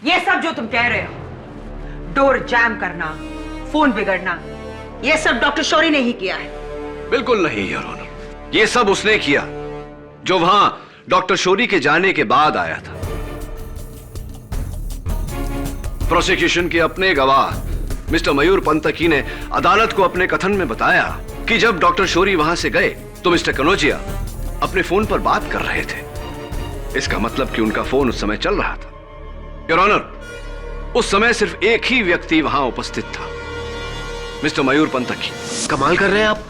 ये सब जो तुम कह रहे हो, डोर जैम करना, फोन बिगड़ना, ये सब डॉक्टर शौरी ने ही किया है। बिल्कुल नहीं योर ऑनर, ये सब उसने किया जो वहां डॉक्टर शौरी के जाने के बाद आया था। प्रोसिक्यूशन के अपने गवाह मिस्टर मयूर पंतकी ने अदालत को अपने कथन में बताया कि जब डॉक्टर शौरी वहां से गए तो मिस्टर कनौजिया अपने फोन पर बात कर रहे थे। इसका मतलब कि उनका फोन उस समय चल रहा था। योर ऑनर, उस समय सिर्फ एक ही व्यक्ति वहां उपस्थित था, मिस्टर मयूर पंतकी। कमाल कर रहे हैं आप।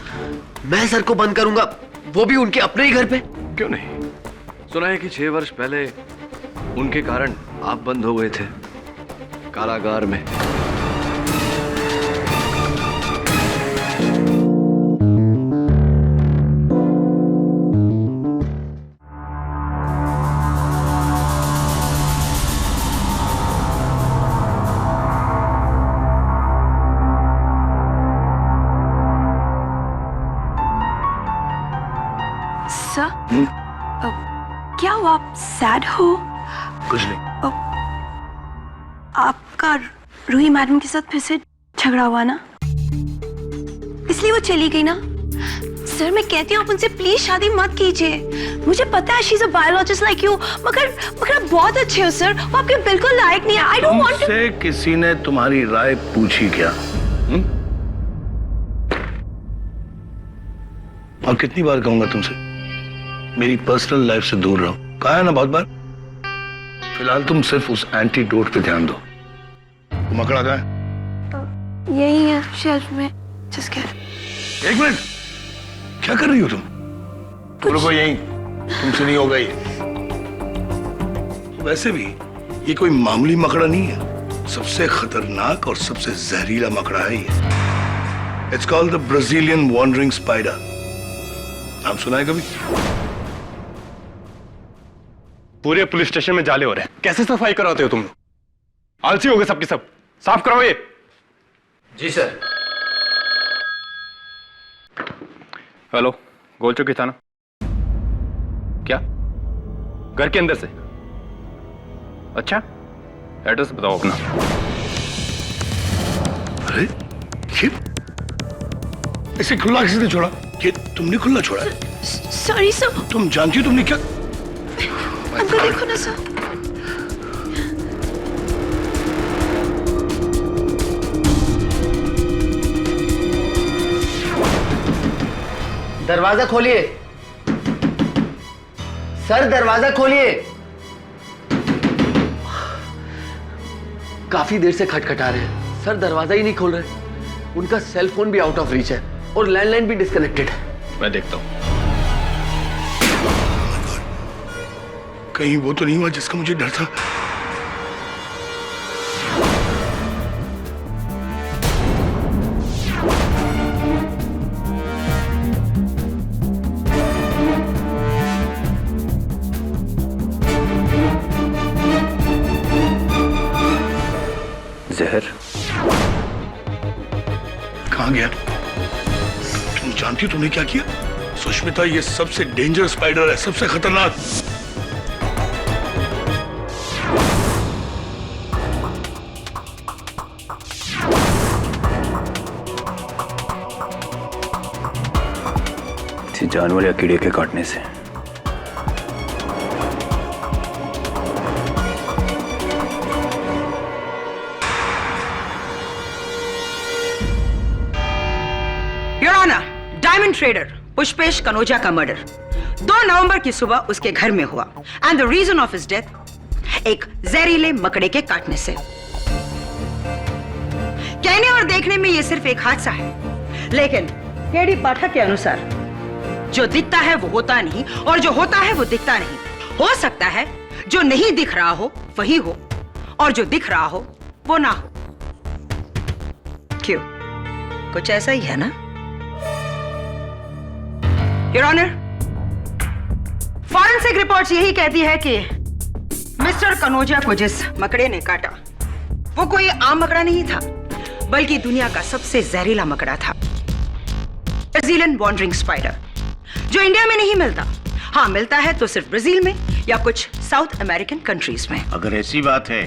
मैं सर को बंद करूंगा, वो भी उनके अपने ही घर पे। क्यों नहीं? सुना है कि 6 वर्ष पहले उनके कारण आप बंद हो गए थे कारागार में। क्या हुआ? आप सैड हो? कुछ नहीं। आपका रूही मैडम के साथ फिर से झगड़ा हुआ ना, इसलिए वो चली गई ना? सर मैं कहती हूँ आप उनसे प्लीज शादी मत कीजिए। मुझे पता है she is a biologist like you, मगर आप बहुत अच्छे हो सर, वो आपके बिल्कुल लायक नहीं है। आई डोंट वांट तुमसे किसी ने तुम्हारी राय पूछी क्या? और कितनी बार कहूंगा तुमसे मेरी पर्सनल लाइफ से दूर रहो? कहा है ना बहुत बार। फिलहाल तुम सिर्फ उस एंटीडोट पे ध्यान दो। मकड़ा कहाँ है? यही है शेल्फ में। जिसके 1 मिनट, क्या कर रही हो तुम? रुको यहीं, तुमसे नहीं होगा ये। वैसे भी ये कोई मामूली मकड़ा नहीं है, सबसे खतरनाक और सबसे जहरीला मकड़ा है ये। It's called the Brazilian wandering spider. नाम सुना है कभी? पूरे पुलिस स्टेशन में जाले हो रहे हैं, कैसे सफाई कराते हो तुम लोग? आलसी हो गए सबके सब, साफ कराओ ये। जी सर। हेलो, गोल चौकी थाना। क्या? घर के अंदर से? अच्छा, एड्रेस बताओ अपना। अरे ये इसे खुला किसने छोड़ा? ये तुमने खुला छोड़ा है? Sorry sir. तुम जानती हो तुमने क्या? अंकल देखो ना सर। दरवाजा खोलिए सर, दरवाजा खोलिए। काफी देर से खटखटा रहे हैं सर, दरवाजा ही नहीं खोल रहे। उनका सेल फोन भी आउट ऑफ रीच है और लैंडलाइन भी डिस्कनेक्टेड है। मैं देखता हूं। कहीं वो तो नहीं हुआ जिसका मुझे डर था? जहर कहां गया? तुम जानती हो तुमने क्या किया? सुष्मिता, ये सबसे डेंजर स्पाइडर है, सबसे खतरनाक। जानवर या कीड़े के काटने से। Your honour, diamond trader Pushpesh Kanaujia का मर्डर 2 नवंबर की सुबह उसके घर में हुआ and the reason of his death एक जहरीले मकड़े के काटने से। कहने और देखने में यह सिर्फ एक हादसा है, लेकिन केडी पाठक के अनुसार जो दिखता है वो होता नहीं और जो होता है वो दिखता नहीं। हो सकता है जो नहीं दिख रहा हो वही हो और जो दिख रहा हो वो ना हो। क्यों? कुछ ऐसा ही है ना? योर ऑनर, फॉरेंसिक रिपोर्ट्स यही कहती है कि मिस्टर कनौजिया को जिस मकड़े ने काटा वो कोई आम मकड़ा नहीं था, बल्कि दुनिया का सबसे जहरीला मकड़ा था, ब्राजीलियन वॉन्डरिंग स्पाइडर, जो इंडिया में नहीं मिलता। हाँ, मिलता है तो सिर्फ ब्राजील में या कुछ साउथ अमेरिकन कंट्रीज में। अगर ऐसी बात है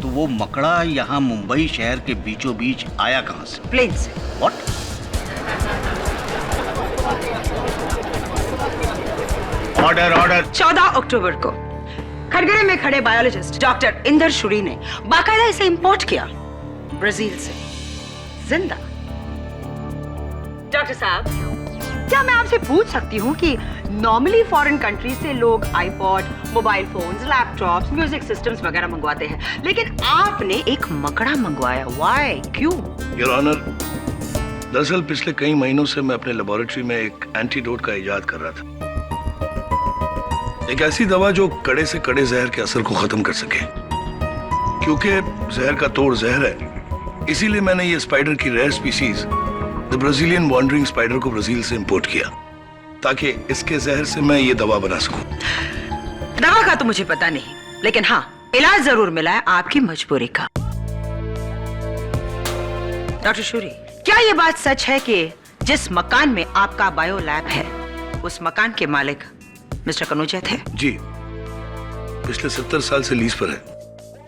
तो वो मकड़ा यहाँ मुंबई शहर के बीचों बीच आया कहाँ से? प्लेन से। व्हाट? Order order. 14 अक्टूबर को खड़गड़े में खड़े बायोलॉजिस्ट डॉक्टर इंदर शुरी ने बाकायदा इसे इंपोर्ट किया ब्राजील से, जिंदा। डॉक्टर साहब, क्या मैं आपसे पूछ सकती हूँ कि नॉर्मली फॉरेन कंट्री से लोग iPod, mobile phones, laptops, music systems वगैरह मंगवाते हैं, लेकिन आपने एक मकड़ा मंगवाया, व्हाई, क्यों? योर ऑनर, दरअसल पिछले कई महीनों से मैं अपने लेबोरेटरी में एक एंटीडोट का इजाद कर रहा था, एक ऐसी दवा जो कड़े से कड़े जहर के असर को खत्म कर सके। क्योंकि जहर का तोड़ जहर है, इसीलिए मैंने ये स्पाइडर की rare species the Brazilian wandering spider को ब्राजील से इंपोर्ट किया, ताकि इसके जहर से मैं ये दवा बना सकूं। दवा का तो मुझे पता नहीं, लेकिन हाँ, इलाज जरूर मिला है आपकी मजबूरी का। डॉक्टर शूरी, क्या ये बात सच है कि जिस मकान में आपका बायो लैब है, उस मकान के मालिक मिस्टर कनौजिया थे? जी, पिछले 70 साल से लीज पर है,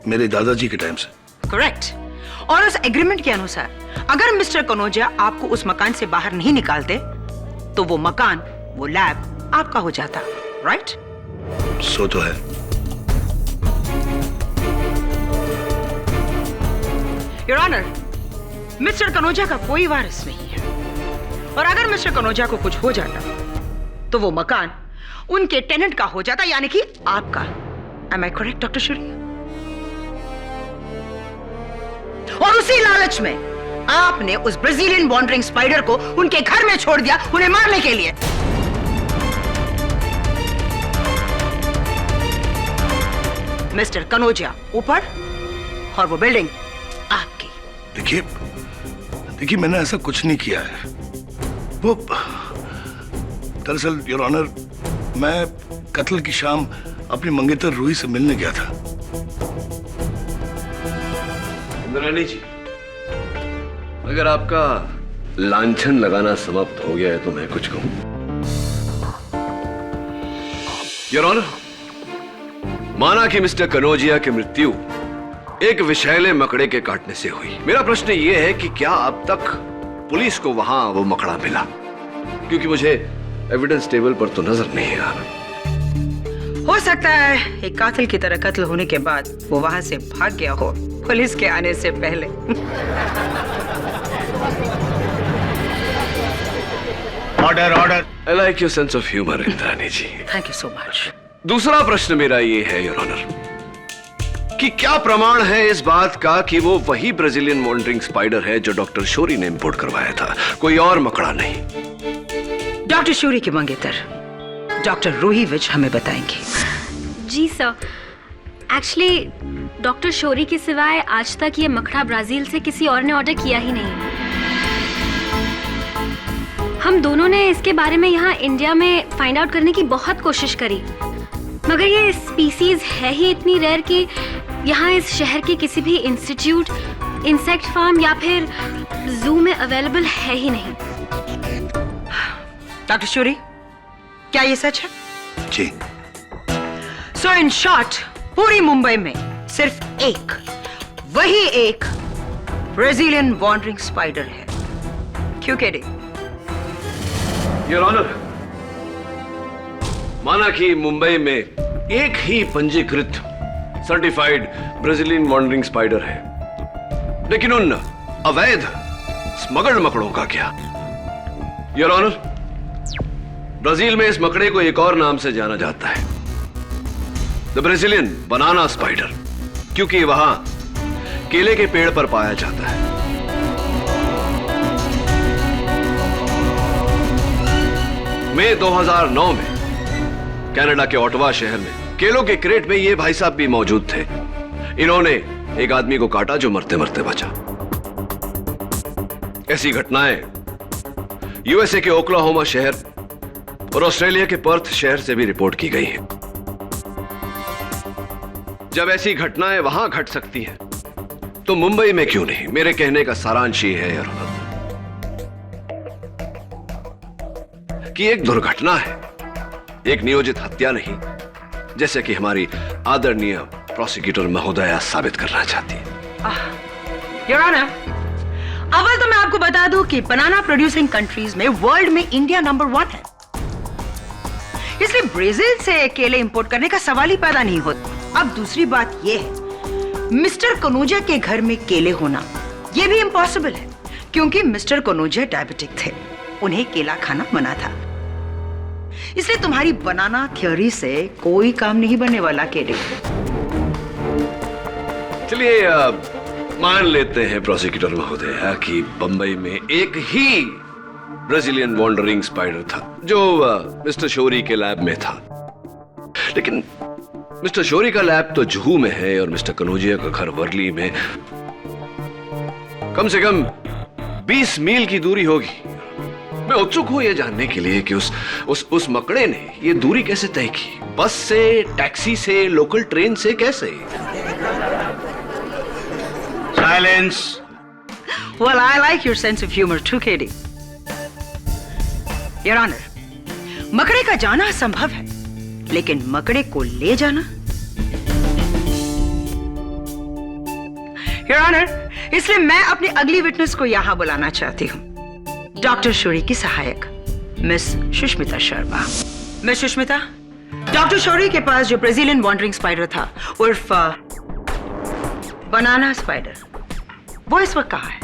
मेरे दादाजी के टाइम से। करेक्ट। और उस एग्रीमेंट के अनुसार अगर मिस्टर कनौजिया आपको उस मकान से बाहर नहीं निकालते, तो वो मकान, वो लैब आपका हो जाता, राइट? सो तो है। योर ऑनर, मिस्टर कनौजिया का कोई वारिस नहीं है, और अगर मिस्टर कनौजिया को कुछ हो जाता, तो वो मकान उनके टेनेंट का हो जाता, यानी कि आपका। Am I correct, डॉक्टर शूरी? और उसी लालच में आपने उस ब्राजीलियन वॉन्डरिंग स्पाइडर को उनके घर में छोड़ दिया, उन्हें मारने के लिए। मिस्टर कनौजिया ऊपर और वो बिल्डिंग आपकी। देखिए, मैंने ऐसा कुछ नहीं किया है। वो दरअसल योर ऑनर, मैं कत्ल की शाम अपनी मंगेतर रूही से मिलने गया था। इंद्राणी जी, अगर आपका लांछन लगाना समाप्त हो गया है तो मैं कुछ कहूं। योर ऑनर, माना कि मिस्टर कनौजिया की मृत्यु एक विषैले मकड़े के काटने से हुई। मेरा प्रश्न यह है कि क्या अब तक पुलिस को वहां वो मकड़ा मिला? क्योंकि मुझे एविडेंस टेबल पर तो नजर नहीं आ रहा। हो सकता है एक कातिल की तरह कत्ल होने के बाद वो वहां से भाग गया हो, पुलिस के आने से पहले। Order order. I like your sense of humour Indrani ji. Thank you so much. दूसरा प्रश्न मेरा ये है योर ऑनर, कि क्या प्रमाण है इस बात का कि वो वही ब्राजीलियन वॉन्डरिंग स्पाइडर है जो डॉक्टर शोरी ने इंपोर्ट करवाया था, कोई और मकड़ा नहीं? डॉक्टर शोरी की मंगेतर डॉक्टर रूही विज हमें बताएंगे। जी सर, एक्चुअली डॉक्टर शोरी के सिवाय आज तक ये मकड़ा ब्राजील से किसी और ने ऑर्डर किया ही नहीं। हम दोनों ने इसके बारे में यहाँ इंडिया में फाइंड आउट करने की बहुत कोशिश करी, मगर ये स्पीसीज है ही इतनी रेयर कि यहाँ इस शहर के किसी भी इंस्टीट्यूट, इंसेक्ट फार्म या फिर जू में अवेलेबल है ही नहीं। डॉक्टर शोरी, क्या ये सच है? जी। सो इन शॉर्ट, पूरी मुंबई में सिर्फ एक, वही एक ब्राजीलियन वॉन्डरिंग स्पाइडर है। क्यों केडी? योर ऑनर, माना कि मुंबई में एक ही पंजीकृत सर्टिफाइड ब्राजीलियन वॉन्डरिंग स्पाइडर है, लेकिन उन अवैध स्मगल्ड मकड़ों का क्या? योर ऑनर, ब्राजील में इस मकड़े को एक और नाम से जाना जाता है, द ब्राजीलियन बनाना स्पाइडर, क्योंकि वहां केले के पेड़ पर पाया जाता है। मई 2009 में कनाडा के ऑटवा शहर में केलों के क्रेट में ये भाई साहब भी मौजूद थे। इन्होंने एक आदमी को काटा जो मरते मरते बचा। ऐसी घटनाएं यूएसए के ओक्लाहोमा शहर और ऑस्ट्रेलिया के पर्थ शहर से भी रिपोर्ट की गई हैं। जब ऐसी घटनाएं वहां घट सकती हैं, तो मुंबई में क्यों नहीं? मेरे कहने का सारांश ये है यार कि एक दुर्घटना है, एक नियोजित हत्या नहीं, जैसे कि हमारी आदरणीय प्रोसिक्यूटर महोदया साबित करना चाहती है। योर ऑनर, अव्वल तो मैं आपको बता दूं कि बनाना प्रोड्यूसिंग कंट्रीज में वर्ल्ड में इंडिया नंबर 1 है, इसलिए ब्राजील से केले इंपोर्ट करने का सवाल ही पैदा नहीं होता। अब दूसरी बात यह है, मिस्टर कनौजिया के घर में केले होना यह भी इम्पॉसिबल है, क्योंकि मिस्टर कनौजिया डायबिटिक थे, उन्हें केला खाना मना था। इसलिए तुम्हारी बनाना थ्योरी से कोई काम नहीं बनने वाला केले। चलिए मान लेते हैं प्रोसिक्यूटर महोदया कि बंबई में एक ही ब्राजीलियन वॉन्डरिंग स्पाइडर था जो मिस्टर शौरी के लैब में था, लेकिन मिस्टर शौरी का लैब तो जुहू में है और मिस्टर कनौजिया का घर वर्ली में कम से कम 20 मील की दूरी होगी। मैं उत्सुक हूं यह जानने के लिए कि उस मकड़े ने यह दूरी कैसे तय की, बस से, टैक्सी से, लोकल ट्रेन से, कैसे? Silence. Well, I like your sense of humor too, KD. Your Honor, मकड़े का जाना संभव है, लेकिन मकड़े को ले जाना? Your Honor, इसलिए मैं अपनी अगली विटनेस को यहां बुलाना चाहती हूं, डॉक्टर शौरी की सहायक Miss Sushmita Sharma. Miss Sushmita, doctor Shourie के पास जो ब्राजीलियन वॉन्डरिंग स्पाइडर था उर्फ बनाना स्पाइडर, वो इस वक्त कहाँ है?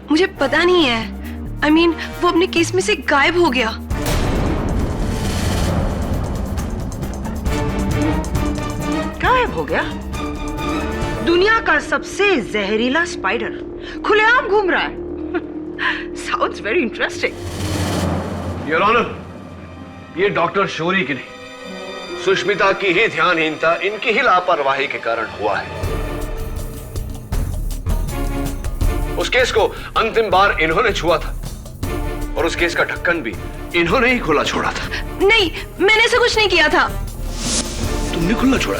मुझे पता नहीं है। I mean, वो अपने केस में से गायब हो गया। गायब हो गया? दुनिया का सबसे जहरीला स्पाइडर खुलेआम घूम रहा है। Sounds very interesting. Your honour, ये डॉक्टर शौरी की नहीं, सुष्मिता की ही ध्यानहीनता, इनकी ही लापरवाही के कारण हुआ है। उस केस को अंतिम बार इन्होंने छुआ था और उस केस का ढक्कन भी इन्होंने ही खुला छोड़ा था। नहीं, मैंने ऐसा कुछ नहीं किया था। तुमने खुला छोड़ा?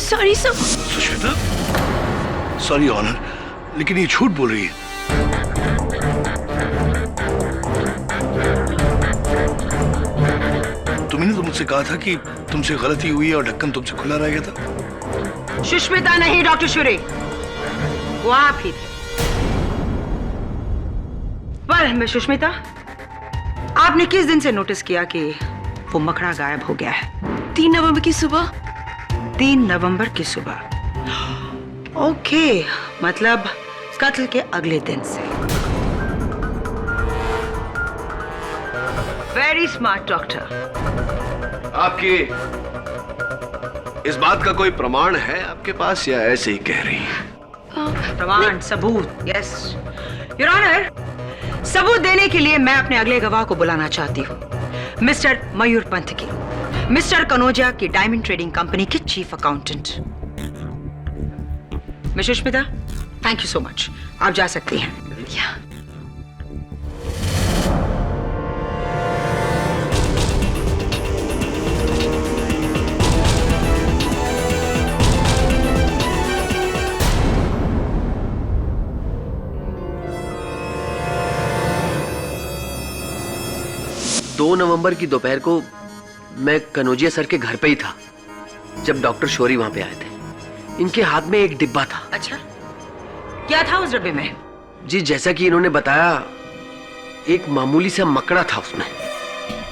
Sorry sir. Sushmita, sorry honour, लेकिन ये झूठ बोल रही है। तुमने तो मुझसे कहा था कि तुमसे गलती हुई और ढक्कन तुमसे खुला रह गया था। सुष्मिता नहीं, डॉक्टर शौरी, वो आप ही थे। पर मिस सुष्मिता, आपने किस दिन से नोटिस किया कि वो मकड़ा गायब हो गया है? 3 नवंबर की सुबह। 3 नवंबर की सुबह। ओके, मतलब कत्ल के अगले दिन से। Very smart doctor. आपकी इस बात का कोई प्रमाण है आपके पास या ऐसे ही कह रही है? प्रमाण, सबूत? यस योर ऑनर, सबूत देने के लिए मैं अपने अगले गवाह को बुलाना चाहती हूँ, मिस्टर मयूर पंत की, मिस्टर कनौजिया की डायमंड ट्रेडिंग कंपनी के chief accountant. Miss Sushmita, thank you so much, आप जा सकती हैं। दो नवंबर की दोपहर को मैं कनौजिया सर के घर पे ही था जब डॉक्टर शौरी वहां पे आए थे। इनके हाथ में एक डिब्बा था। अच्छा, क्या था उस डब्बे में? जी, जैसा कि इन्होंने बताया, एक मामूली सा मकड़ा था उसमें।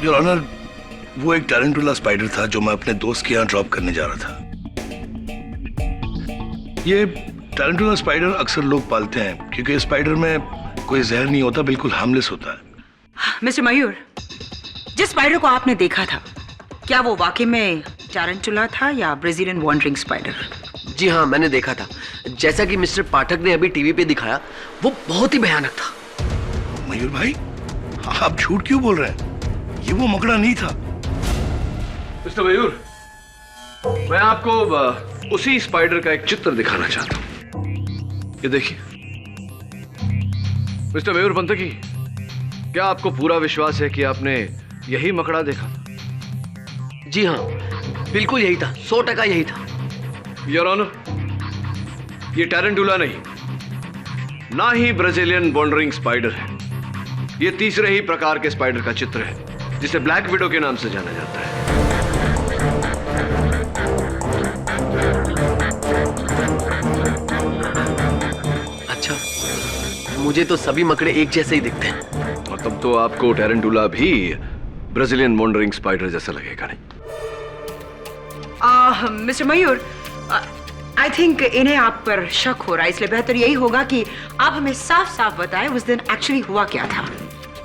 योर ऑनर, वो एक टैरेंटुला स्पाइडर था जो मैं अपने दोस्त के यहाँ ड्रॉप करने जा रहा था। ये टैरेंटुला स्पाइडर अक्सर लोग पालते हैं क्योंकि इस स्पाइडर में कोई जहर नहीं होता, बिल्कुल हार्मलेस होता है। मिस्टर मयूर, जिस स्पाइडर को आपने देखा था, क्या वो वाकई में टैरेंटुला था या ब्राजीलियन वॉन्डरिंग स्पाइडर? जी हाँ, मैंने देखा था। जैसा कि मिस्टर पाठक ने अभी टीवी पे दिखाया, वो बहुत ही भयानक था। मयूर भाई, आप झूठ क्यों बोल रहे हैं? ये वो मकड़ा नहीं था। मिस्टर मयूर, मैं आपको उसी स्पाइडर का एक चित्र दिखाना चाहता हूं। ये देखिए। मिस्टर मयूर पंतकी, क्या आपको पूरा विश्वास है कि आपने यही मकड़ा देखा था? जी हाँ, बिल्कुल यही था, 100% यही था। योर ऑनर, ये टैरेंटुला नहीं, ना ही ब्राजीलियन वॉन्डरिंग स्पाइडर है। ये तीसरे ही प्रकार के स्पाइडर का चित्र है जिसे ब्लैक विडो के नाम से जाना जाता है। मुझे तो सभी मकड़े एक जैसे ही दिखते हैं। और तब तो आपको टेरेंटुला भी ब्राजीलियन वॉन्डरिंग स्पाइडर जैसा लगेगा नहीं? मिस्टर मयूर, आई थिंक इन्हें आप पर शक हो रहा है, इसलिए बेहतर यही होगा कि आप हमें साफ साफ बताएं उस दिन एक्चुअली हुआ क्या था।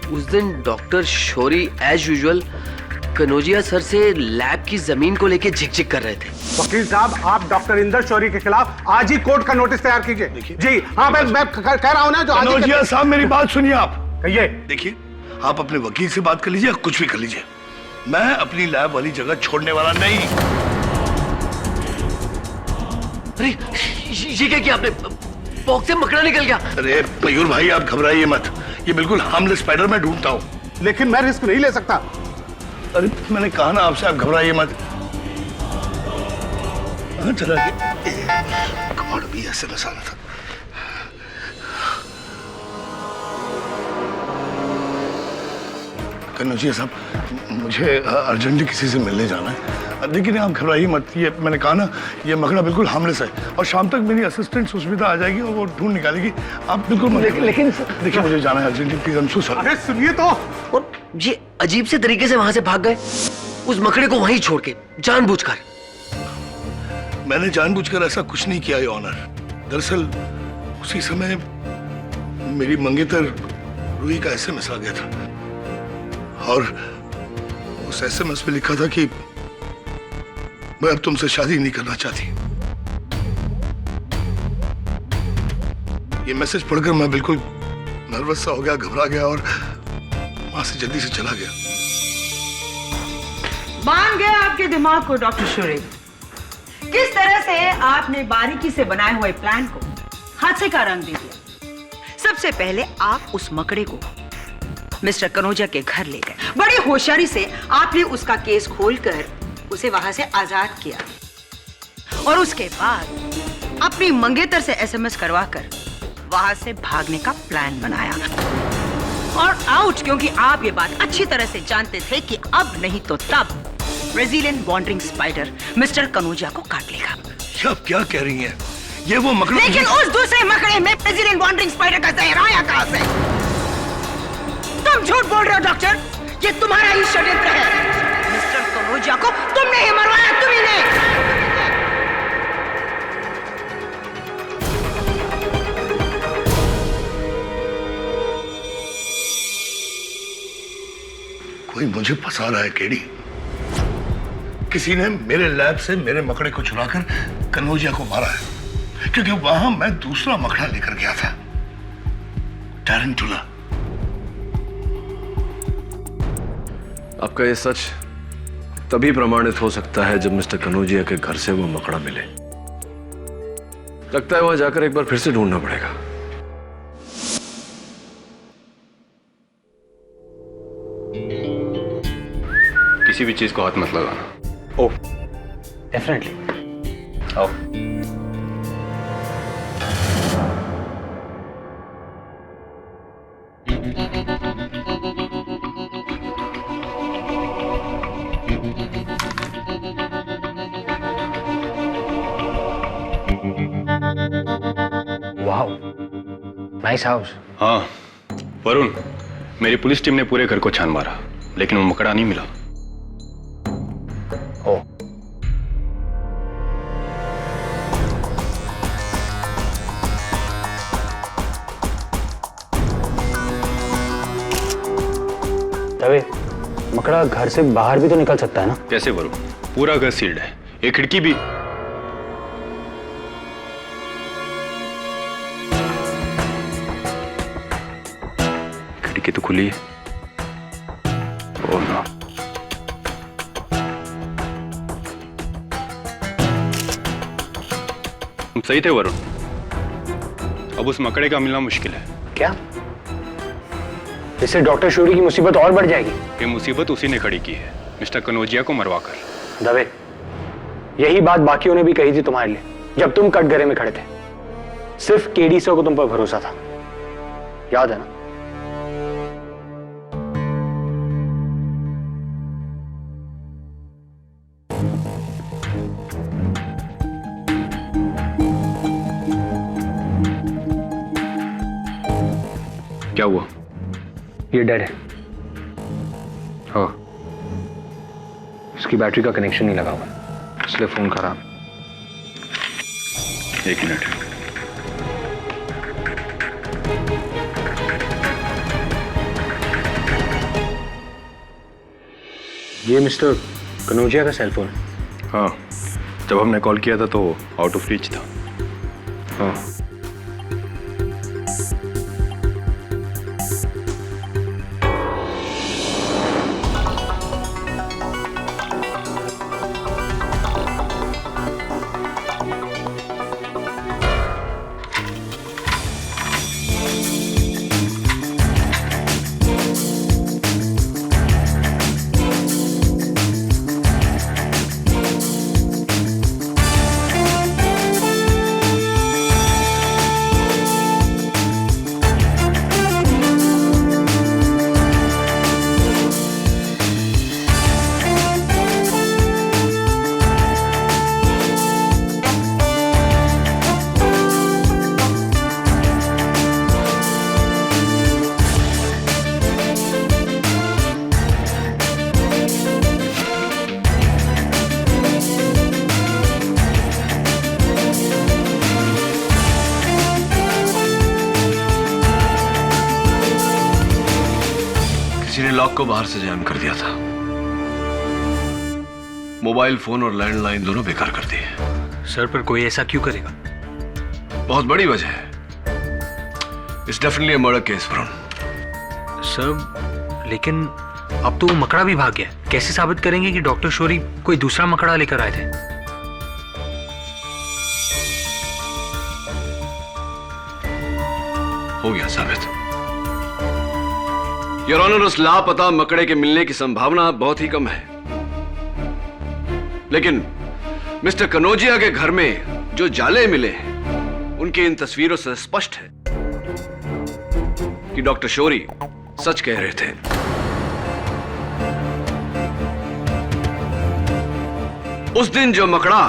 उस दिन doctor Shourie as usual Kanaujia sir से लैब की जमीन को लेके झिक-झिक कर रहे थे। वकील साहब, आप डॉक्टर इंदर शौरी के खिलाफ आज ही कोर्ट का नोटिस तैयार कीजिए। जी हाँ, मैं कह रहा हूँ ना, जो आज कनौजिया साहब मेरी बात सुनिए आप। कहिए। देखिए, आप अपने वकील से बात कर लीजिए, कुछ भी कर लीजिए, मैं अपनी लैब वाली जगह छोड़ने वाला नहीं। अरे ये क्या किया आपने? पॉक से मकड़ा निकल गया। अरे मयूर भाई, आप घबराइए मत, ये बिल्कुल हार्मलेस स्पाइडर मैं ढूंढता हूँ। लेकिन मैं रिस्क नहीं ले सकता। अरे मैंने कहा ना आपसे, आप घबराइए मत। हाँ, चला गया। कमाल भी ऐसे में सारा था। कनौजिया साहब, मुझे अर्जेंटली किसी से मिलने जाना है, लेकिन आप घबराइए मत। ये मैंने कहा ना, ये मकड़ा बिल्कुल हार्मलेस है और शाम तक मेरी असिस्टेंट सुष्मिता आ जाएगी और वो ढूंढ निकालेगी। आप बिल्कुल लेकिन देखिए, मुझे जाना है urgently, please. I am so sorry. अरे सुनिए तो। और ये अजीब से तरीके से वहां से भाग गए, उस मकड़े को वहीं छोड़ के, जानबूझकर। मैंने जानबूझकर ऐसा कुछ नहीं किया, योर ऑनर। दरअसल उसी समय मेरी मंगेतर रूही का एसएमएस आ गया था और उस एसएमएस में लिखा था कि मैं अब तुमसे शादी नहीं करना चाहती। ये मैसेज पढ़कर मैं बिल्कुल नर्वस सा हो गया, घबरा गया और वहां से जल्दी से चला गया। मान गए आपके दिमाग को डॉक्टर शौरी। किस तरह से आपने बारीकी से बनाए हुए प्लान को हादसे का रंग दे दिया। सबसे पहले आप उस मकड़े को मिस्टर कनौजिया के घर ले गए। बड़ी होशियारी से आपने उसका केस खोलकर उसे वहां से आजाद किया और उसके बाद अपनी मंगेतर से एसएमएस करवाकर वहां से भागने का प्लान बनाया। और आउट, क्योंकि आप ये बात अच्छी तरह से जानते थे कि अब नहीं तो तब Brazilian wandering spider Mister Kanaujia को काट लेगा। आप क्या कह रही हैं? ये वो मकड़ा। लेकिन उस दूसरे मकड़े में ब्राजीलियन वॉन्डरिंग स्पाइडर का जहर आया कहां से? तुम झूठ बोल रहे हो डॉक्टर, ये तुम्हारा ही षड्यंत्र है। मिस्टर कनौजिया को तुमने ही मरवाया, तुम्ही ने। कोई मुझे फंसा रहा है केडी। किसी ने मेरे लैब से मेरे मकड़े को चुराकर कनौजिया को मारा है, क्योंकि वहां मैं दूसरा मकड़ा लेकर गया था, टेरेंटुला। आपका ये सच तभी प्रमाणित हो सकता है जब मिस्टर कनौजिया के घर से वो मकड़ा मिले। लगता है वहां जाकर एक बार फिर से ढूंढना पड़ेगा। किसी भी चीज को हाथ मत लगाना। ओह, डेफिनेटली। आओ। Wow, nice house. हाँ वरुण, मेरी पुलिस टीम ने पूरे घर को छान मारा, लेकिन वो मकड़ा नहीं मिला। ओ, दवे, मकड़ा घर से बाहर भी तो निकल सकता है ना? कैसे वरुण? पूरा घर सील्ड है, एक खिड़की भी। खिड़की तो खुली है। Oh no. तुम सही थे वरुण, अब उस मकड़े का मिलना मुश्किल है। क्या? इससे डॉक्टर शौरी की मुसीबत और बढ़ जाएगी। ये मुसीबत उसी ने खड़ी की है, मिस्टर कनौजिया को मरवाकर। दवे, यही बात बाकियों ने भी कही थी तुम्हारे लिए जब तुम कटघरे में खड़े थे। सिर्फ केडी सर को तुम पर भरोसा था, याद है ना? क्या हुआ? ये डेड है। हाँ, इसकी बैटरी का कनेक्शन नहीं लगा हुआ, इसलिए फोन खराब। एक मिनट। ये मिस्टर कनौजिया का सेल फोन है। हाँ, जब हमने कॉल किया था तो आउट ऑफ रीच था। हाँ, किसी ने लॉक को बाहर से जैम कर दिया था। मोबाइल फोन और लैंडलाइन दोनों बेकार कर दिए। सर, पर कोई ऐसा क्यों करेगा? बहुत बड़ी वजह है। It's definitely a murder case from. Sir, लेकिन अब तो वो मकड़ा भी भाग गया। कैसे साबित करेंगे कि डॉक्टर शौरी कोई दूसरा मकड़ा लेकर आए थे? हो गया साबित। योर ऑनर, उस लापता मकड़े के मिलने की संभावना बहुत ही कम है, लेकिन मिस्टर कनौजिया के घर में जो जाले मिले हैं उनकी इन तस्वीरों से स्पष्ट है कि डॉक्टर शौरी सच कह रहे थे। उस दिन जो मकड़ा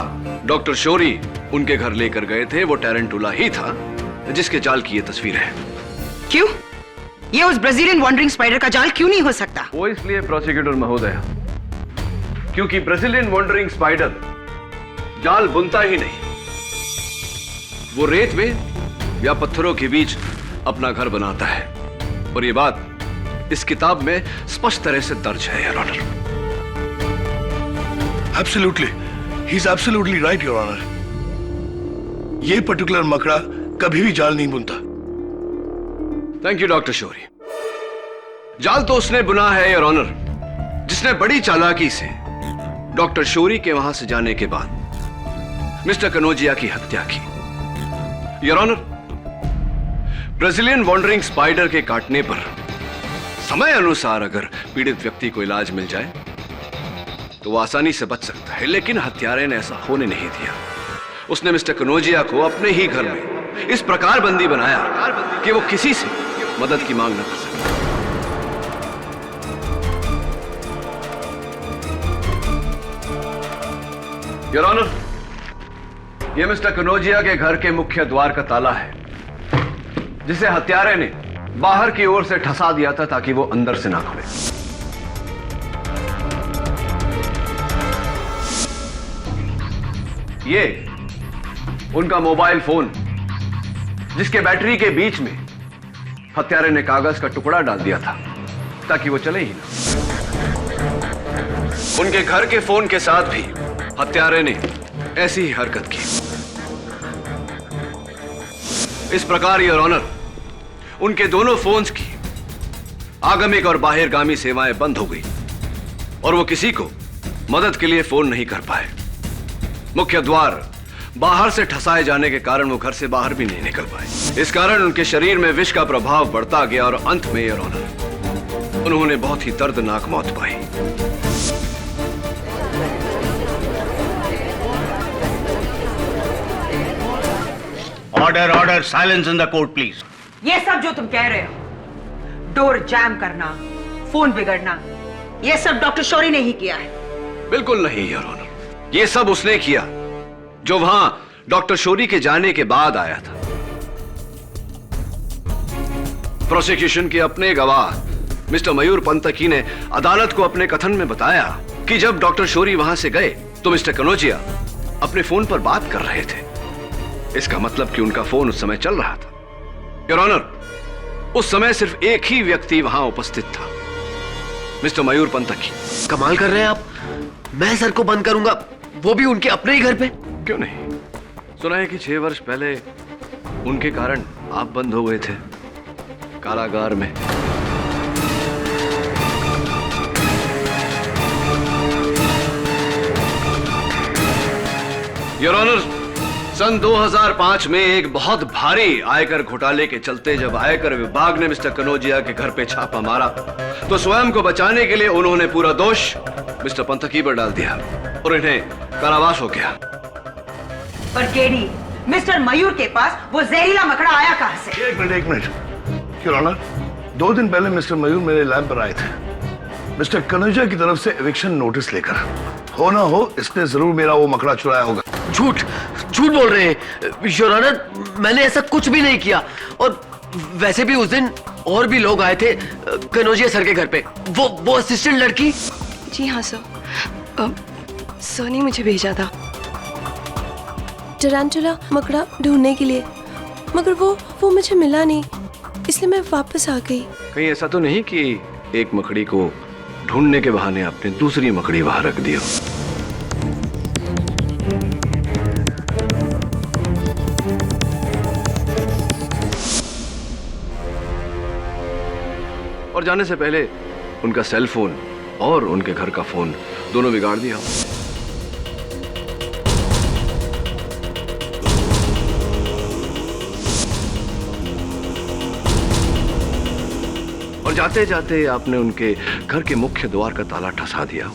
डॉक्टर शौरी उनके घर लेकर गए थे वो टैरेंटुला ही था जिसके जाल की ये तस्वीर है। क्यों? ये उस ब्राजीलियन वॉन्डरिंग स्पाइडर का जाल क्यों नहीं हो सकता? वो इसलिए प्रोसिक्यूटर महोदय, क्योंकि ब्राजीलियन वॉन्डरिंग स्पाइडर जाल बुनता ही नहीं, वो रेत में या पत्थरों के बीच अपना घर बनाता है। और ये बात इस किताब में स्पष्ट तरह से दर्ज है, your honour. Absolutely, he is absolutely right, your honour. ये पर्टिकुलर मकड़ा कभी भी जाल नहीं बुनता। Thank you doctor Shourie. जाल तो उसने बुना है, योर ऑनर, जिसने बड़ी चालाकी से डॉक्टर शौरी के वहां से जाने के बाद मिस्टर कनौजिया की हत्या की। Your honour, Brazilian wandering spider के काटने पर समय अनुसार अगर पीड़ित व्यक्ति को इलाज मिल जाए तो वो आसानी से बच सकता है, लेकिन हत्यारे ने ऐसा होने नहीं दिया। उसने मिस्टर कनौजिया को अपने ही घर में इस प्रकार बंदी बनाया कि वो किसी से मदद की मांग न कर सके। योर ऑनर, यह मिस्टर कनौजिया के घर के मुख्य द्वार का ताला है, जिसे हत्यारे ने बाहर की ओर से ठसा दिया था ताकि वो अंदर से ना खुले। ये उनका मोबाइल फोन, जिसके बैटरी के बीच में हत्यारे ने कागज का टुकड़ा डाल दिया था ताकि वो चले ही ना। उनके घर के फोन के साथ भी हत्यारे ने ऐसी ही हरकत की। इस प्रकार, योर ऑनर, उनके दोनों फोन्स की आगमिक और बाहिरगामी सेवाएं बंद हो गई और वो किसी को मदद के लिए फोन नहीं कर पाए। मुख्य द्वार बाहर से ठसाए जाने के कारण वो घर से बाहर भी नहीं निकल पाए। इस कारण उनके शरीर में विष का प्रभाव बढ़ता गया और अंत में, योर ऑनर, उन्होंने बहुत ही दर्दनाक मौत पाई। Order, order, silence in the court please. ये सब जो तुम कह रहे हो, डोर जैम करना, फोन बिगड़ना, ये सब डॉक्टर शौरी ने ही किया है। बिल्कुल नहीं, योर ऑनर। ये सब उसने किया जो वहां डॉक्टर शौरी के जाने के बाद आया था। प्रोसिक्यूशन के अपने गवाह मिस्टर मयूर पंतकी ने अदालत को अपने कथन में बताया कि जब डॉक्टर शौरी वहां से गए तो मिस्टर कनौजिया अपने फोन पर बात कर रहे थे। इसका मतलब कि उनका फोन उस समय चल रहा था। योर ऑनर, उस समय सिर्फ एक ही व्यक्ति वहां उपस्थित था, मिस्टर मयूर पंतकी। कमाल कर रहे हैं आप। मैं सर को बंद करूंगा, वो भी उनके अपने ही घर पे। क्यों नहीं? सुना है कि 6 वर्ष पहले उनके कारण आप बंद हो गए थे कारागार में। योर ऑनर, सन 2005 में एक बहुत भारी आयकर घोटाले के चलते जब आयकर विभाग ने मिस्टर कनौजिया के घर पे छापा मारा तो स्वयं को बचाने के लिए उन्होंने पूरा दोष मिस्टर पंतकी पर डाल दिया और इन्हें कारावास हो गया। पर केडी, मिस्टर मयूर के पास वो जहरीला मकड़ा आया कहां से? एक मिनट योर ऑनर, 2 दिन पहले मिस्टर मयूर मेरे लैब पर आए थे मिस्टर कनौजिया की तरफ से एविक्शन नोटिस लेकर। हो ना हो, इसने जरूर मेरा वो मकड़ा चुराया होगा। झूठ बोल रहे हैं योर ऑनर, मैंने ऐसा कुछ भी नहीं किया। और वैसे भी उस दिन और भी लोग आए थे कनौजिया सर के घर पे। वो असिस्टेंट लड़की। जी हाँ सर, सर ने मुझे भेजा था टरांटुला मकड़ा ढूंढने के लिए, मगर वो मुझे मिला नहीं, इसलिए मैं वापस आ गई। कहीं ऐसा तो नहीं कि एक मकड़ी को ढूंढने के बहाने आपने दूसरी मकड़ी वहां रख दी हो? और जाने से पहले उनका सेल फोन और उनके घर का फोन दोनों बिगाड़ दिया। और जाते जाते आपने उनके घर के मुख्य द्वार का ताला ठसा दिया।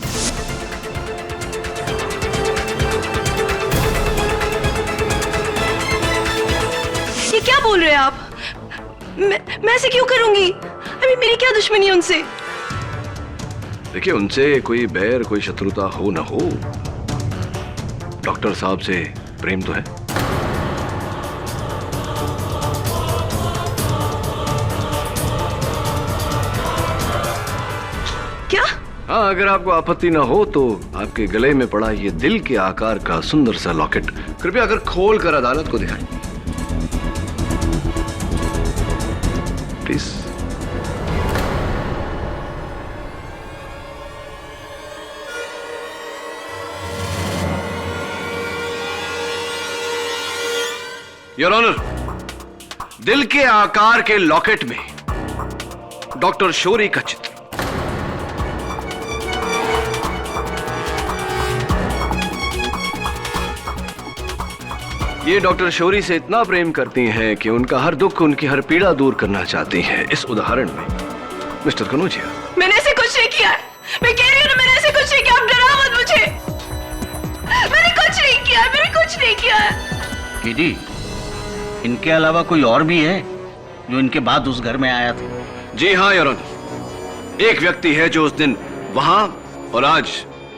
ये क्या बोल रहे हैं आप? मैं ऐसे क्यों करूंगी? अभी मेरी क्या दुश्मनी है उनसे? देखिए, उनसे कोई बैर कोई शत्रुता हो ना हो, डॉक्टर साहब से प्रेम तो है। क्या? हाँ, अगर आपको आपत्ति ना हो तो आपके गले में पड़ा ये दिल के आकार का सुंदर सा लॉकेट कृपया अगर खोल कर अदालत को दिखाएं प्लीज। योर ऑनर, दिल के आकार के लॉकेट में डॉक्टर शौरी का चित्र। ये डॉक्टर शौरी से इतना प्रेम करती हैं कि उनका हर दुख, उनकी हर पीड़ा दूर करना चाहती हैं। इस उदाहरण में मिस्टर कनौजिया। मैंने ऐसे कुछ नहीं किया। मैं कह रही हूँ ना, मैंने ऐसे कुछ नहीं किया। आप डराओ मत मुझे। मैंने कुछ नहीं किया, मैंने कुछ नहीं किया। केडी, इनके अलावा कोई और भी है जो इनके बाद उस घर में आया था? जी हाँ योर ऑनर, एक व्यक्ति है जो उस दिन वहां और आज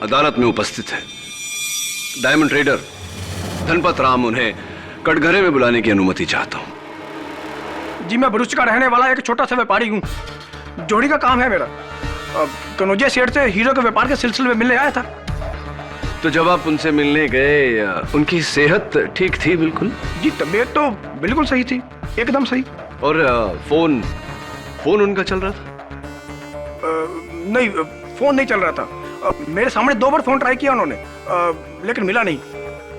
अदालत में उपस्थित है। Diamond trader Dhanpat Ram. उन्हें कटघरे में बुलाने की अनुमति चाहता हूं। जी, मैं भरूच का रहने वाला एक छोटा सा व्यापारी हूँ। जोड़ी का काम है मेरा। कनौजिया सेठ से हीरो के व्यापार के सिलसिले में मिलने आया था। तो जब आप उनसे मिलने गए, उनकी सेहत ठीक थी? बिल्कुल जी, तबीयत तो बिल्कुल सही थी, एकदम सही। और फोन उनका चल रहा था? नहीं, फोन नहीं चल रहा था। मेरे सामने 2 बार फोन ट्राई किया उन्होंने, लेकिन मिला नहीं।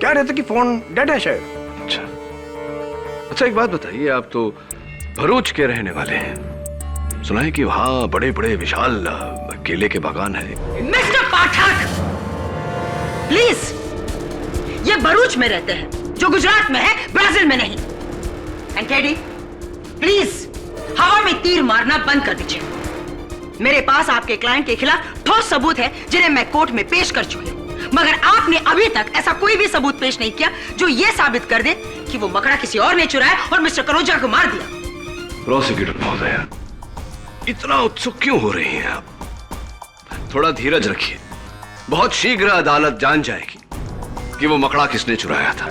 कह रहे थे कि फोन डेड है शायद। अच्छा, एक बात बताइए, आप तो भरूच के रहने वाले हैं। सुना है कि वहां बड़े बड़े विशाल केले के बागान है। मिस्टर पाठक, प्लीज, ये भरूच में रहते हैं जो गुजरात में है, ब्राजील में नहीं। एंड केडी, प्लीज हवा में तीर मारना बंद कर दीजिए। मेरे पास आपके क्लाइंट के खिलाफ ठोस सबूत है जिन्हें मैं कोर्ट में पेश कर चुकी हूं, मगर आपने अभी तक ऐसा कोई भी सबूत पेश नहीं किया जो यह साबित कर दे कि वो मकड़ा किसी और ने चुराया और मिस्टर कनौजिया को मार दिया। प्रोसिक्यूटर महोदय, इतना उत्सुक क्यों हो रही हैं आप? थोड़ा धीरज रखिए। बहुत शीघ्र अदालत जान जाएगी कि वो मकड़ा किसने चुराया था।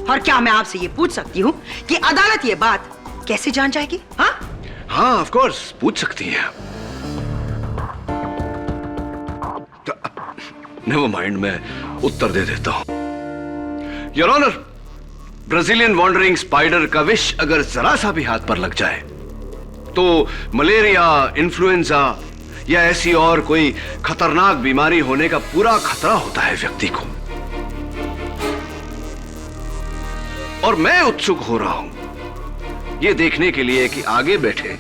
और क्या मैं आपसे ये पूछ सकती हूँ कि अदालत ये बात कैसे जान जाएगी? हाँ? हाँ ऑफ कोर्स पूछ सकती हैं। नेवर माइंड, मैं उत्तर दे देता हूं। Your honour, Brazilian wandering spider का विष अगर जरा सा भी हाथ पर लग जाए तो मलेरिया, इन्फ्लुएंजा या ऐसी और कोई खतरनाक बीमारी होने का पूरा खतरा होता है व्यक्ति को। और मैं उत्सुक हो रहा हूं यह देखने के लिए कि आगे बैठे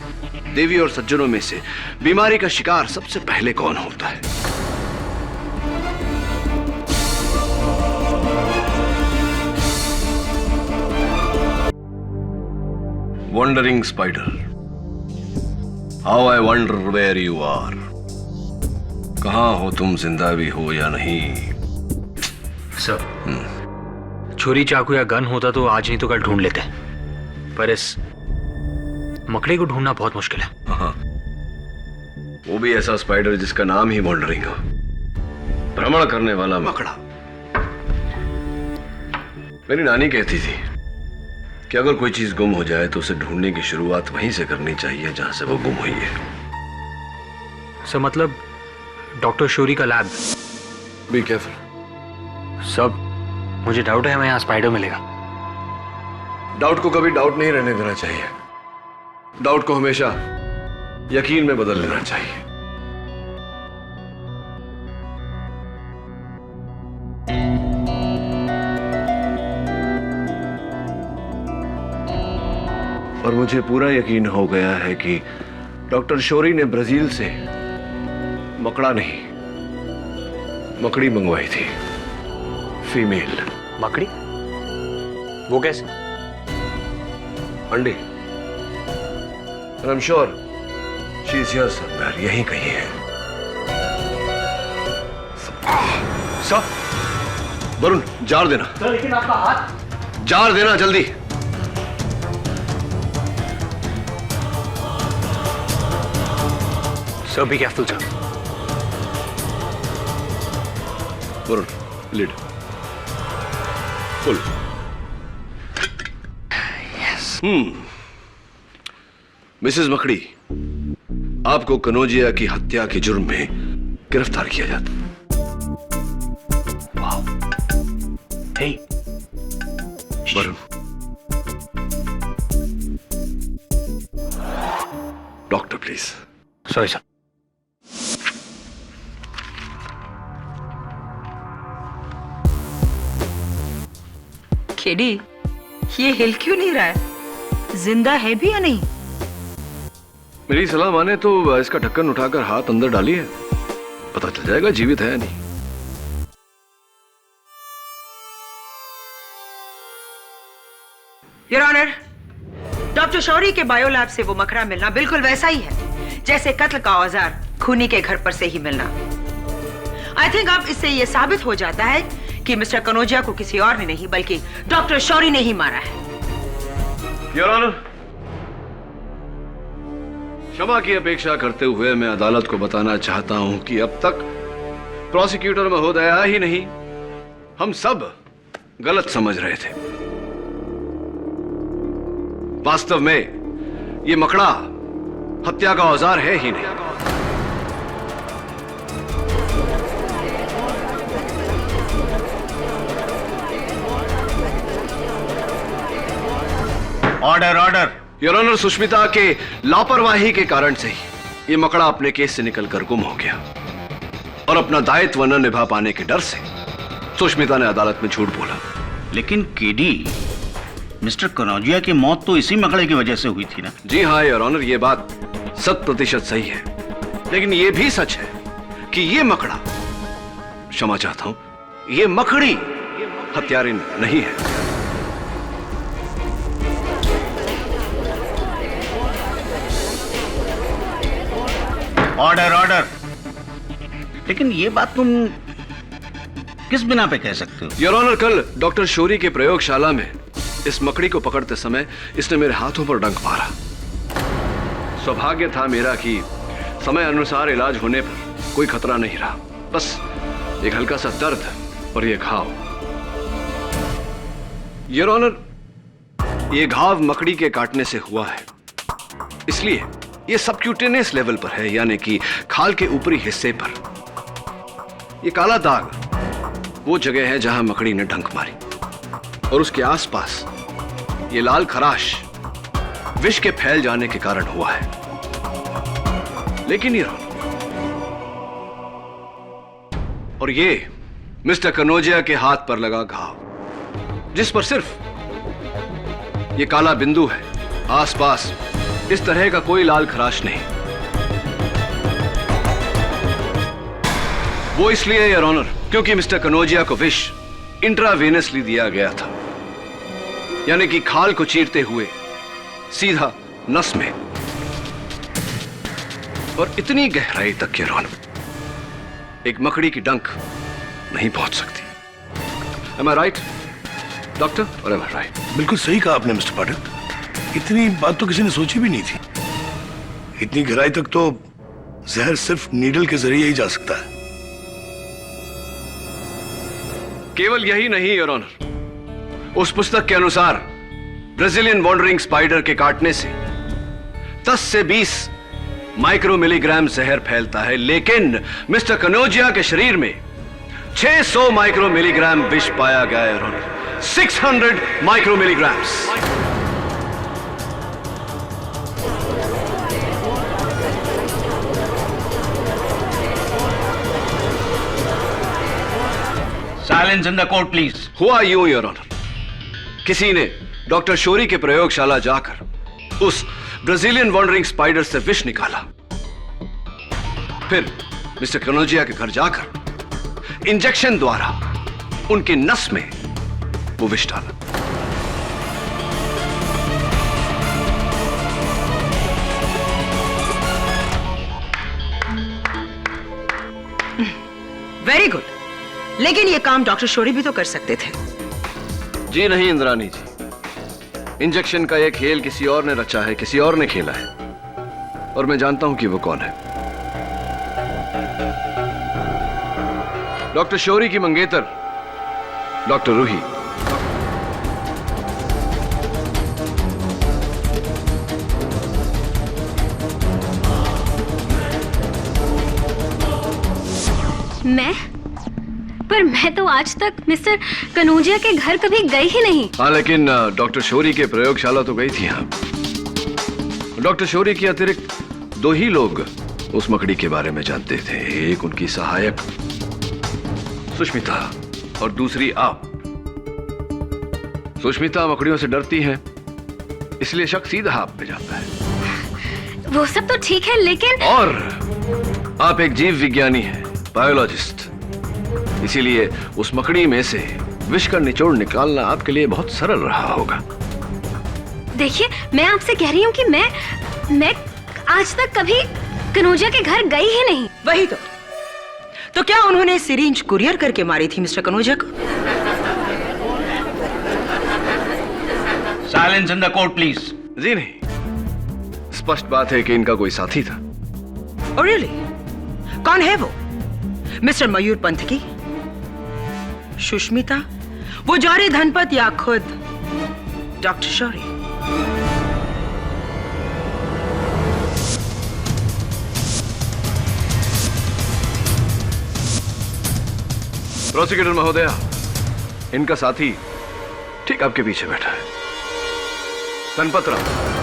देवी और सज्जनों में से बीमारी का शिकार सबसे पहले कौन होता है। Wandering spider, how I wonder where you are. कहाँ हो तुम, जिंदा भी हो या नहीं? सर, छुरी, चाकू या गन होता तो आज नहीं तो कल ढूंढ लेते, पर इस मकड़े को ढूंढना बहुत मुश्किल है। हाँ, वो भी ऐसा स्पाइडर जिसका नाम ही वॉन्डरिंग हो, भ्रमण करने वाला मकड़ा। मेरी नानी कहती थी कि अगर कोई चीज गुम हो जाए तो उसे ढूंढने की शुरुआत वहीं से करनी चाहिए जहां से वो गुम हुई है। सर, मतलब डॉक्टर शौरी का लैब। Be careful. सब मुझे डाउट है हमें यहाँ स्पाइडर मिलेगा। डाउट को कभी डाउट नहीं रहने देना चाहिए। डाउट को हमेशा यकीन में बदल लेना चाहिए। और मुझे पूरा यकीन हो गया है कि डॉक्टर शौरी ने ब्राजील से मकड़ा नहीं, मकड़ी मंगवाई थी, फीमेल। मकड़ी? वो कैसे? अंडे। I am sure she is here somewhere, यहीं कहीं है। सर, वरुण, जार देना। सर, लेकिन आपका हाथ। जार देना जल्दी। Sir, be careful sir. Varun, lid full. Mrs मकड़ी, आपको कनौजिया की हत्या के जुर्म में गिरफ्तार किया जाता। Hey, Varun, doctor please. Sorry sir. KD, ये हिल क्यों नहीं रहा है? जिंदा है भी या नहीं? मेरी सलाह माने तो इसका ढक्कन उठाकर हाथ अंदर डालिए, पता चल जाएगा जीवित है या नहीं। योर ऑनर, डॉक्टर शौरी के बायोलैब से वो मकड़ा मिलना बिल्कुल वैसा ही है जैसे कत्ल का औजार खूनी के घर पर से ही मिलना। आई थिंक अब इससे यह साबित हो जाता है कि मिस्टर कनौजिया को किसी और ने नहीं बल्कि डॉक्टर शौरी ने ही मारा है। योर ऑनर, क्षमा की अपेक्षा करते हुए मैं अदालत को बताना चाहता हूं कि अब तक प्रोसिक्यूटर महोदया ही नहीं, हम सब गलत समझ रहे थे। वास्तव में यह मकड़ा हत्या का औजार है ही नहीं। Order order. Your honour, Sushmita के लापरवाही के कारण से ही यह मकड़ा अपने केस से निकलकर गुम हो गया और अपना दायित्व न निभा पाने के डर से सुष्मिता ने अदालत में झूठ बोला। लेकिन केडी, मिस्टर कनौजिया की मौत तो इसी मकड़े की वजह से हुई थी ना? जी हाँ योर ऑनर, यह बात 100% सही है, लेकिन यह भी सच है कि यह मकड़ा, क्षमा चाहता हूं, यह मकड़ी हत्यारिन नहीं है। Order order. लेकिन ये बात तुम किस बिना पे कह सकते हो? योर ऑनर, कल डॉक्टर शौरी के प्रयोगशाला में इस मकड़ी को पकड़ते समय इसने मेरे हाथों पर डंक मारा। सौभाग्य था मेरा कि समय अनुसार इलाज होने पर कोई खतरा नहीं रहा, बस एक हल्का सा दर्द और ये घाव। योर ऑनर, ये घाव मकड़ी के काटने से हुआ है, इसलिए ये सबक्यूटेनियस लेवल पर है, यानी कि खाल के ऊपरी हिस्से पर। ये काला दाग वो जगह है जहां मकड़ी ने डंक मारी, और उसके आसपास ये लाल खराश विष के फैल जाने के कारण हुआ है। लेकिन ये और ये मिस्टर कनोजिया के हाथ पर लगा घाव, जिस पर सिर्फ ये काला बिंदु है, आसपास इस तरह का कोई लाल खराश नहीं। वो इसलिए योर ऑनर क्योंकि मिस्टर कनोजिया को विष इंट्रावेनसली दिया गया था, यानी कि खाल को चीरते हुए सीधा नस में, और इतनी गहराई तक योर ऑनर एक मकड़ी की डंक नहीं पहुंच सकती। Am I right, doctor? और am I right? बिल्कुल सही कहा आपने मिस्टर पाठक। इतनी बात तो किसी ने सोची भी नहीं थी। इतनी गहराई तक तो जहर सिर्फ नीडल के जरिए ही जा सकता है। केवल यही नहीं योर ऑनर, उस पुस्तक के अनुसार ब्राजीलियन वॉन्डरिंग स्पाइडर के काटने से 10 से 20 माइक्रो मिलीग्राम जहर फैलता है, लेकिन मिस्टर कनोजिया के शरीर में 600 माइक्रो मिलीग्राम विष पाया गया है your honour. 600 micro milligrams. Silence in the court, please. Who are you, Your Honor? किसी ने डॉक्टर शोरी के प्रयोगशाला जाकर उस ब्राजीलियन वॉन्डरिंग स्पाइडर से विष निकाला, फिर मिस्टर कनोजिया के घर जाकर इंजेक्शन द्वारा उनके नस में वो विष डाला। वेरी गुड, लेकिन ये काम डॉक्टर शोरी भी तो कर सकते थे। जी नहीं इंद्रानी जी, इंजेक्शन का ये खेल किसी और ने रचा है, किसी और ने खेला है, और मैं जानता हूं कि वो कौन है। डॉक्टर शोरी की मंगेतर डॉक्टर रूही। पर मैं तो आज तक मिस्टर कनोजिया के घर कभी गई ही नहीं। हाँ, लेकिन डॉक्टर शोरी के प्रयोगशाला तो गई थी। हाँ, डॉक्टर शोरी के अतिरिक्त 2 ही लोग उस मकड़ी के बारे में जानते थे। एक उनकी सहायक सुष्मिता और दूसरी आप। सुष्मिता मकड़ियों से डरती हैं, इसलिए शक सीधा आप पे जाता है। वो सब तो ठीक है, लेकिन और आप एक जीव विज्ञानी हैं, बायोलॉजिस्ट, इसीलिए उस मकड़ी में से विष का निचोड़ निकालना आपके लिए बहुत सरल रहा होगा। देखिए, मैं आपसे कह रही हूँ कि मैं आज तक कभी कनोजिया के घर गई ही नहीं। वही तो क्या उन्होंने सिरिंज कुरियर करके मारी थी मिस्टर कनोजिया को? Silence in the court please. जी नहीं, स्पष्ट बात है कि इनका कोई साथी था। Oh, really? कौन है वो? मिस्टर मयूर पंत की, सुष्मिता, वो जौहरी धनपत, या खुद डॉक्टर शौरी? प्रोसिक्यूटर महोदया, इनका साथी ठीक आपके पीछे बैठा है, धनपत राव।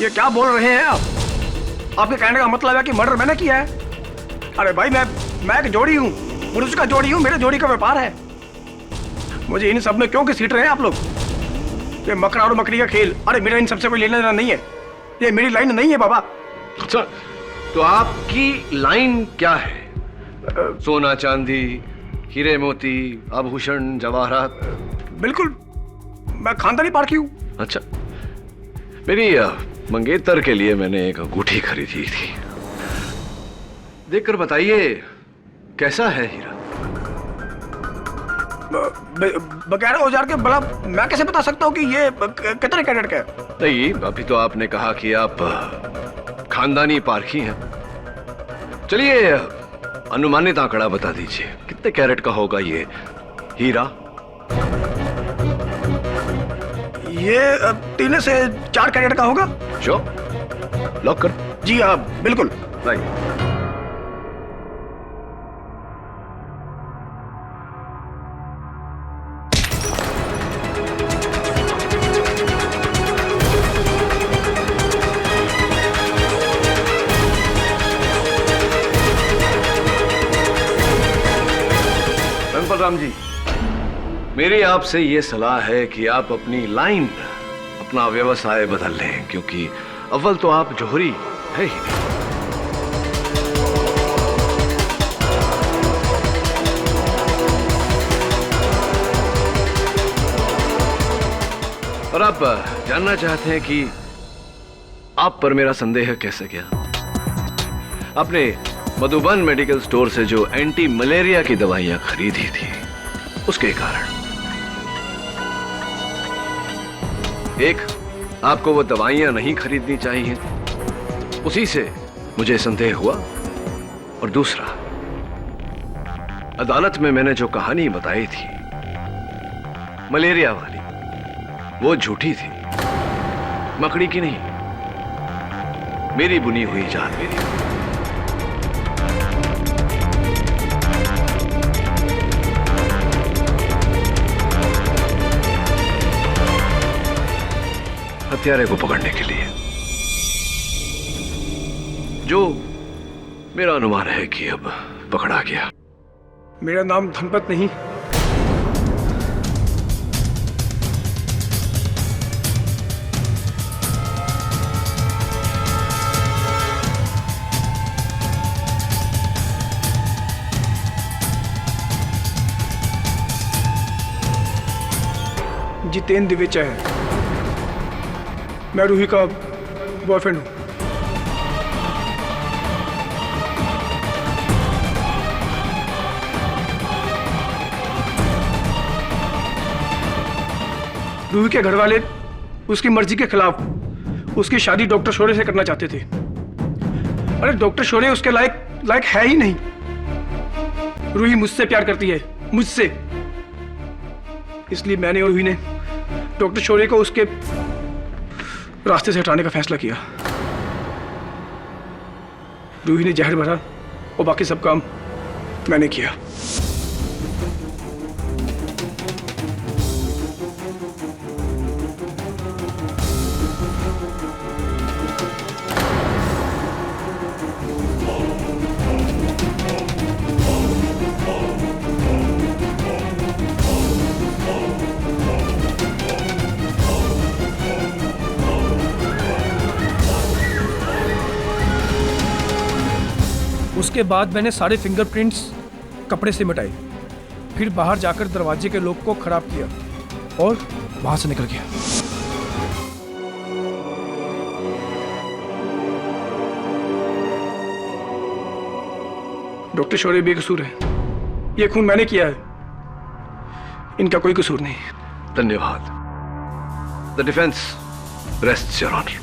ये क्या बोल रहे हैं आप? आपके कहने का मतलब है कि मर्डर मैंने किया है? अरे भाई, मैं एक जोड़ी हूँ, पुरुष का जोड़ी हूँ, मेरे जोड़ी का व्यापार है। मुझे इन सब में क्यों घसीट रहे हैं आप लोग? ये मकड़ा और मकड़ी का खेल, अरे मेरा इन सबसे कोई लेना देना नहीं है, ये मेरी लाइन नहीं है बाबा। अच्छा, तो आपकी लाइन क्या है? सोना चांदी, हीरे मोती, आभूषण, जवाहरात? बिल्कुल, मैं खानदानी पारखी हूँ। अच्छा, मेरी मंगेतर के लिए मैंने एक अंगूठी खरीदी थी, देखकर बताइए कैसा है हीरा? बगैर औजार के भला मैं कैसे बता सकता हूँ कि ये कितने कैरेट का है? नहीं, अभी तो आपने कहा कि आप खानदानी पारखी हैं। चलिए अनुमानित आंकड़ा बता दीजिए, कितने कैरेट का होगा ये हीरा? ये 3 से 4 कैरेट का होगा। श्योर, लॉक कर। जी हाँ बिल्कुल। राइट। राम जी, मेरी आपसे ये सलाह है कि आप अपनी लाइन, अपना व्यवसाय बदल लें, क्योंकि अव्वल तो आप जौहरी है ही नहीं। और आप जानना चाहते हैं कि आप पर मेरा संदेह कैसे गया? आपने मधुबन मेडिकल स्टोर से जो एंटी मलेरिया की दवाइयां खरीदी थी, उसके कारण एक, आपको वो दवाइयां नहीं खरीदनी चाहिए, उसी से मुझे संदेह हुआ। और दूसरा, अदालत में मैंने जो कहानी बताई थी मलेरिया वाली, वो झूठी थी, मकड़ी की नहीं, मेरी बुनी हुई जान मेरी। हत्यारे को पकड़ने के लिए, जो मेरा अनुमान है कि अब पकड़ा गया। मेरा नाम धनपत नहीं, जितेंद्र दिवेचा है। मैं रूही का बॉयफ्रेंड हूं। रूही के घर वाले उसकी मर्जी के खिलाफ उसकी शादी डॉक्टर शोरे से करना चाहते थे। अरे डॉक्टर शोरे उसके लायक है ही नहीं। रूही मुझसे प्यार करती है, मुझसे। इसलिए मैंने और रूही ने डॉक्टर शोरे को उसके रास्ते से हटाने का फैसला किया। रूही ने जहर भरा और बाकी सब काम मैंने किया। उसके बाद मैंने सारे फिंगरप्रिंट्स कपड़े से मिटाए, फिर बाहर जाकर दरवाजे के लॉक को खराब किया और वहां से निकल गया। डॉक्टर शौर्य बेकसूर है। ये खून मैंने किया है, इनका कोई कसूर नहीं। धन्यवाद। The defence rests your honour.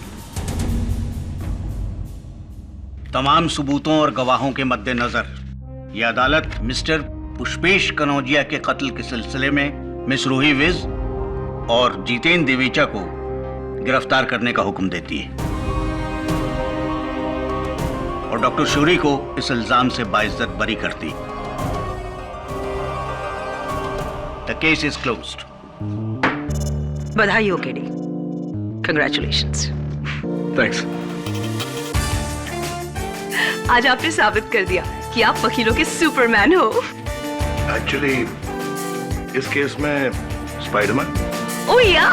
तमाम सबूतों और गवाहों के मद्देनजर यह अदालत मिस्टर पुष्पेश कनौजिया के कत्ल के सिलसिले में मिस रूही विज और जितेंद्र देवेचा को गिरफ्तार करने का हुक्म देती है और डॉक्टर शौरी को इस इल्जाम से बाइज्जत बरी करती। The case is closed. बधाई हो केडी, कंग्रेचुलेशंस। थैंक्स। आज आपने साबित कर दिया कि आप वकीलों के सुपरमैन हो। एक्चुअली इस केस में स्पाइडरमैन। ओह या